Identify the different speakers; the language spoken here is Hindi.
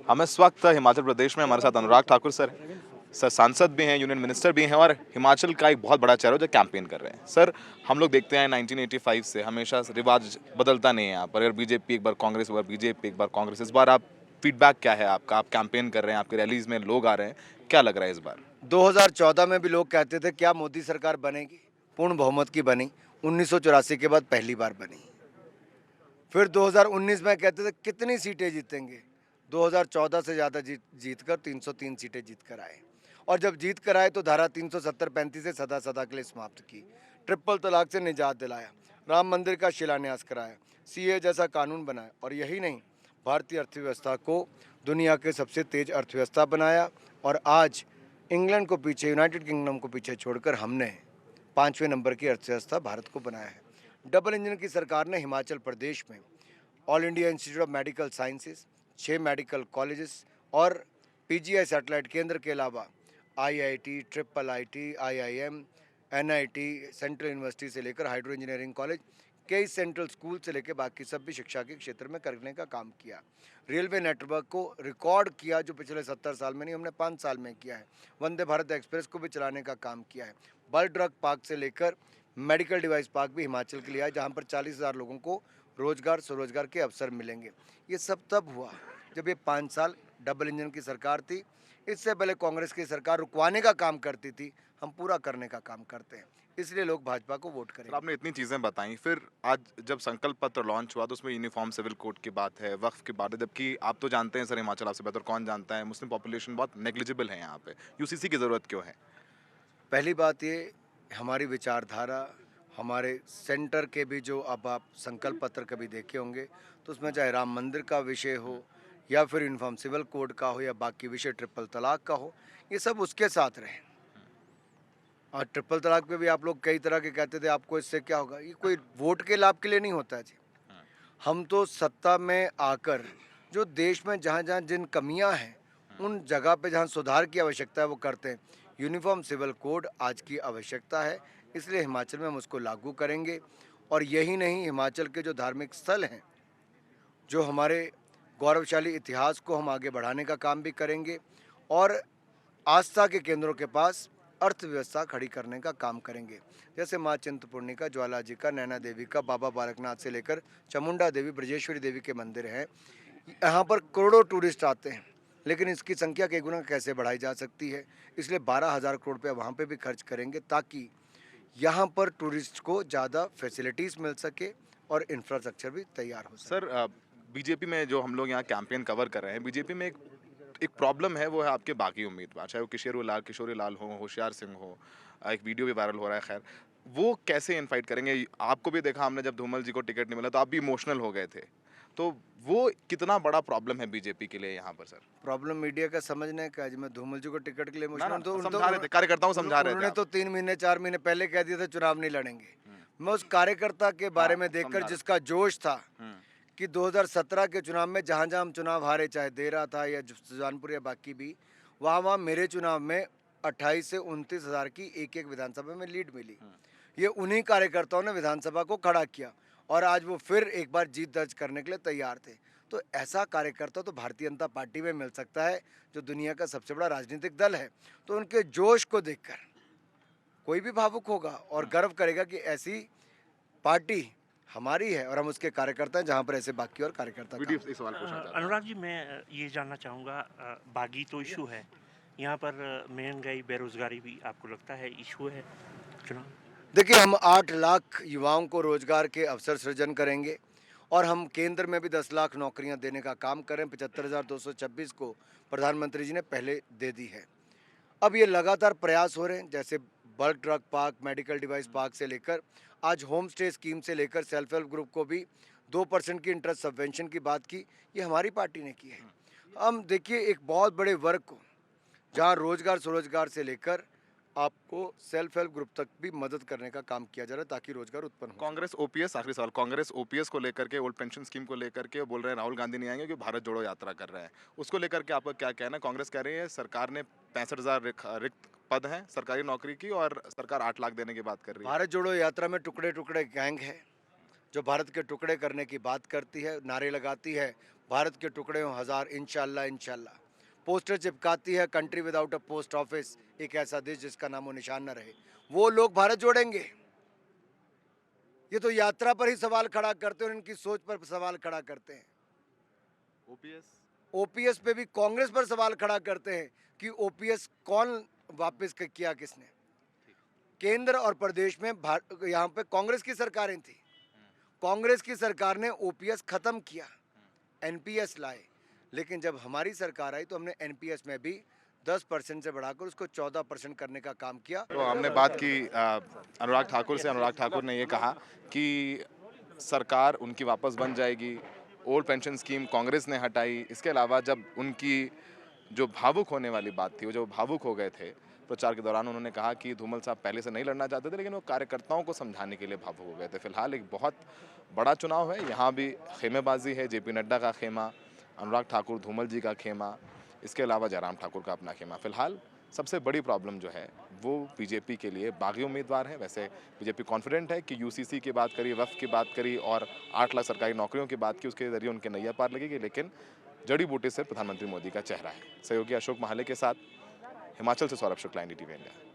Speaker 1: हम इस वक्त हिमाचल प्रदेश में, हमारे साथ अनुराग ठाकुर सर सर सांसद भी हैं, यूनियन मिनिस्टर भी हैं और हिमाचल का एक बहुत बड़ा चेहरा जो कैंपेन कर रहे हैं। सर, हम लोग देखते हैं 1985 से हमेशा रिवाज बदलता नहीं है यहाँ पर। अगर बीजेपी एक बार कांग्रेस, एक बार बीजेपी, एक बार कांग्रेस। इस बार आप फीडबैक क्या है आपका? आप कैंपेन कर रहे हैं, आपकी रैलीज में लोग आ रहे हैं, क्या लग रहा है इस बार?
Speaker 2: 2014 में भी लोग कहते थे क्या मोदी सरकार बनेगी, पूर्ण बहुमत की बनी। 1984 के बाद पहली बार बनी। फिर 2019 में कहते थे कितनी सीटें जीतेंगे, 2014 से ज़्यादा जीतकर 303 सीटें जीत कर आए। और जब जीत कर आए तो धारा 370-35 से सदा सदा के लिए समाप्त की, ट्रिपल तलाक से निजात दिलाया, राम मंदिर का शिलान्यास कराया, सीए जैसा कानून बनाया। और यही नहीं, भारतीय अर्थव्यवस्था को दुनिया के सबसे तेज अर्थव्यवस्था बनाया। और आज इंग्लैंड को पीछे, यूनाइटेड किंगडम को पीछे छोड़कर हमने 5वें नंबर की अर्थव्यवस्था भारत को बनाया है। डबल इंजन की सरकार ने हिमाचल प्रदेश में all India institute of medical sciences, 6 medical colleges और पीजीआई सैटेलाइट केंद्र के अलावा IIT, triple IT, IIM, NIT, central university से लेकर हाइड्रो इंजीनियरिंग कॉलेज, कई सेंट्रल स्कूल से लेकर बाकी सब भी शिक्षा के क्षेत्र में करने का काम किया। रेलवे नेटवर्क को रिकॉर्ड किया, जो पिछले 70 साल में नहीं, हमने 5 साल में किया है। वंदे भारत एक्सप्रेस को भी चलाने का काम किया है। बल्क ड्रग पार्क से लेकर मेडिकल डिवाइस पार्क भी हिमाचल के लिए आया, जहाँ पर 40,000 लोगों को रोजगार, स्वरोजगार के अवसर मिलेंगे। ये सब तब हुआ जब ये 5 साल डबल इंजन की सरकार थी। इससे पहले कांग्रेस की सरकार रुकवाने का काम करती थी, हम पूरा करने का काम करते हैं, इसलिए लोग भाजपा को वोट
Speaker 1: सर,
Speaker 2: करेंगे।
Speaker 1: आपने इतनी चीज़ें बताई, फिर आज जब संकल्प पत्र लॉन्च हुआ तो उसमें यूनिफॉर्म सिविल कोड की बात है, वक्फ की बात है, जबकि आप तो जानते हैं सर, हिमाचल आपसे बेहतर कौन जानता है, मुस्लिम पॉपुलेशन बहुत नेग्लिजिबल है यहाँ पे। यूसीसी की ज़रूरत क्यों है?
Speaker 2: पहली बात ये, हमारी विचारधारा, हमारे सेंटर के भी जो अब आप संकल्प पत्र कभी देखे होंगे, तो उसमें चाहे राम मंदिर का विषय हो या फिर यूनिफॉर्म सिविल कोड का हो या बाकी विषय ट्रिपल तलाक का हो, ये सब उसके साथ रहे। और ट्रिपल तलाक पे भी आप लोग कई तरह के कहते थे आपको इससे क्या होगा, ये कोई वोट के लाभ के लिए नहीं होता है जी। हम तो सत्ता में आकर जो देश में जहाँ जहाँ जिन कमियाँ हैं, उन जगह पे जहाँ सुधार की आवश्यकता है वो करते हैं। यूनिफॉर्म सिविल कोड आज की आवश्यकता है, इसलिए हिमाचल में हम उसको लागू करेंगे। और यही नहीं, हिमाचल के जो धार्मिक स्थल हैं, जो हमारे गौरवशाली इतिहास को हम आगे बढ़ाने का काम भी करेंगे और आस्था के केंद्रों के पास अर्थव्यवस्था खड़ी करने का काम करेंगे। जैसे माँ चिंतपूर्णी का, ज्वाला जी का, नैना देवी का, बाबा बालकनाथ से लेकर चामुंडा देवी, ब्रजेश्वरी देवी के मंदिर हैं। यहाँ पर करोड़ों टूरिस्ट आते हैं, लेकिन इसकी संख्या कई गुना कैसे बढ़ाई जा सकती है, इसलिए 12,000 करोड़ रुपया वहाँ पे भी खर्च करेंगे, ताकि यहाँ पर टूरिस्ट को ज़्यादा फैसिलिटीज़ मिल सके और इंफ्रास्ट्रक्चर भी तैयार हो सके।
Speaker 1: सर, बीजेपी में जो हम लोग यहाँ कैंपेन कवर कर रहे हैं, बीजेपी में एक एक प्रॉब्लम है, वो है आपके बागी उम्मीदवार, चाहे वो किशोरी लाल हो, होशियार सिंह हो। एक वीडियो भी वायरल हो रहा है, खैर वो कैसे इनफाइट करेंगे? आपको भी देखा हमने, जब धूमल जी को टिकट नहीं मिला तो आप भी इमोशनल हो गए थे। तो वो कितना बड़ा प्रॉब्लम है बीजेपी के लिए यहाँ पर सर?
Speaker 2: प्रॉब्लम मीडिया का समझने का है जी। मैं धूमल जी को टिकट के लिए
Speaker 1: ना,
Speaker 2: इमोशनल, तो
Speaker 1: समझा रहे थे, कार्यकर्ताओं को समझा रहे थे
Speaker 2: उन्होंने
Speaker 1: आप।
Speaker 2: तो 3 महीने 4 महीने पहले कह दिया था चुनाव नहीं लड़ेंगे। मैं उस कार्यकर्ता के बारे में देखकर,
Speaker 1: समझा रहे
Speaker 2: जिसका जोश था
Speaker 1: हुँ।
Speaker 2: कि 2017 के चुनाव में जहाँ जहाँ हम चुनाव हारे, चाहे देरा था या सुजानपुर या बाकी भी, वहाँ वहाँ मेरे चुनाव में 28 से 29 हज़ार की एक एक विधानसभा में लीड मिली। ये उन्हीं कार्यकर्ताओं ने विधानसभा को खड़ा किया और आज वो फिर एक बार जीत दर्ज करने के लिए तैयार थे। तो ऐसा कार्यकर्ता तो भारतीय जनता पार्टी में मिल सकता है, जो दुनिया का सबसे बड़ा राजनीतिक दल है। तो उनके जोश को देखकर कोई भी भावुक होगा और गर्व करेगा कि ऐसी पार्टी हमारी है और हम उसके कार्यकर्ता हैं, जहाँ पर ऐसे बाकी और कार्यकर्ता काम
Speaker 1: वीडियो एक सवाल पूछना चाहता हूँ।
Speaker 3: अनुराग जी, मैं ये जानना चाहूँगा, बागी तो इशू है यहाँ पर, महंगाई, बेरोजगारी भी आपको लगता है इशू है चुनाव?
Speaker 2: देखिए, हम 8 लाख युवाओं को रोजगार के अवसर सृजन करेंगे और हम केंद्र में भी 10 लाख नौकरियां देने का काम करें। 75,226 को प्रधानमंत्री जी ने पहले दे दी है। अब ये लगातार प्रयास हो रहे हैं, जैसे bulk drug park, medical device park से लेकर आज होम स्टे स्कीम से लेकर सेल्फ हेल्प ग्रुप को भी 2% की इंटरेस्ट सबवेंशन की बात की, ये हमारी पार्टी ने की है। हम देखिए, एक बहुत बड़े वर्ग को जहाँ रोजगार स्वरोजगार से लेकर आपको सेल्फ हेल्प ग्रुप तक भी मदद करने का काम किया जा रहा है, ताकि रोजगार उत्पन्न हो।
Speaker 1: कांग्रेस ओपीएस, आखिरी सवाल, कांग्रेस ओपीएस को लेकर के, ओल्ड पेंशन स्कीम को लेकर के बोल रहे हैं राहुल गांधी नहीं आएंगे क्योंकि भारत जोड़ो यात्रा कर रहे हैं। उसको लेकर के आपका क्या कहना है? कांग्रेस कह रही है सरकार ने 65,000 रिक्त पद हैं सरकारी नौकरी की और सरकार 8 लाख देने की बात कर रही है।
Speaker 2: भारत जोड़ो यात्रा में टुकड़े टुकड़े गैंग है, जो भारत के टुकड़े करने की बात करती है, नारे लगाती है, भारत के टुकड़े हों हज़ार, इंशाल्लाह इंशाल्लाह। पोस्टर चिपकाती है country without a post office, एक ऐसा देश जिसका नामो निशान न रहे, वो लोग भारत जोड़ेंगे। ये तो यात्रा पर ही सवाल खड़ा करते हैं और इनकी सोच पर सवाल खड़ा करते हैं।
Speaker 1: ओपीएस
Speaker 2: ओपीएस पे भी कांग्रेस पर सवाल खड़ा करते हैं कि ओपीएस कौन वापस किया किसने। केंद्र और प्रदेश में यहाँ पे कांग्रेस की सरकारें थी, कांग्रेस की सरकार ने ओपीएस खत्म किया, एनपीएस लाए, लेकिन जब हमारी सरकार आई तो हमने एनपीएस में भी 10% से बढ़ाकर उसको 14% करने का काम किया।
Speaker 1: तो हमने बात की अनुराग ठाकुर से। अनुराग ठाकुर ने ये कहा कि सरकार उनकी वापस बन जाएगी, ओल्ड पेंशन स्कीम कांग्रेस ने हटाई। इसके अलावा जब उनकी जो भावुक होने वाली बात थी, वो जो भावुक हो गए थे प्रचार के दौरान, उन्होंने कहा कि धूमल साहब पहले से नहीं लड़ना चाहते थे, लेकिन वो कार्यकर्ताओं को समझाने के लिए भावुक हो गए थे। फिलहाल एक बहुत बड़ा चुनाव है, यहाँ भी खेमेबाजी है। जेपी नड्डा का खेमा, अनुराग ठाकुर धूमल जी का खेमा, इसके अलावा जयराम ठाकुर का अपना खेमा। फिलहाल सबसे बड़ी प्रॉब्लम जो है वो बीजेपी के लिए बागी उम्मीदवार है। वैसे बीजेपी कॉन्फिडेंट है कि यूसीसी की बात करी, वक्फ की बात करी और 8 लाख सरकारी नौकरियों की बात की, उसके जरिए उनके नैया पार लगेगी। लेकिन जड़ी बूटी से प्रधानमंत्री मोदी का चेहरा है। सहयोगी अशोक महाले के साथ हिमाचल से सौरभ शुक्ला, NDTV इंडिया।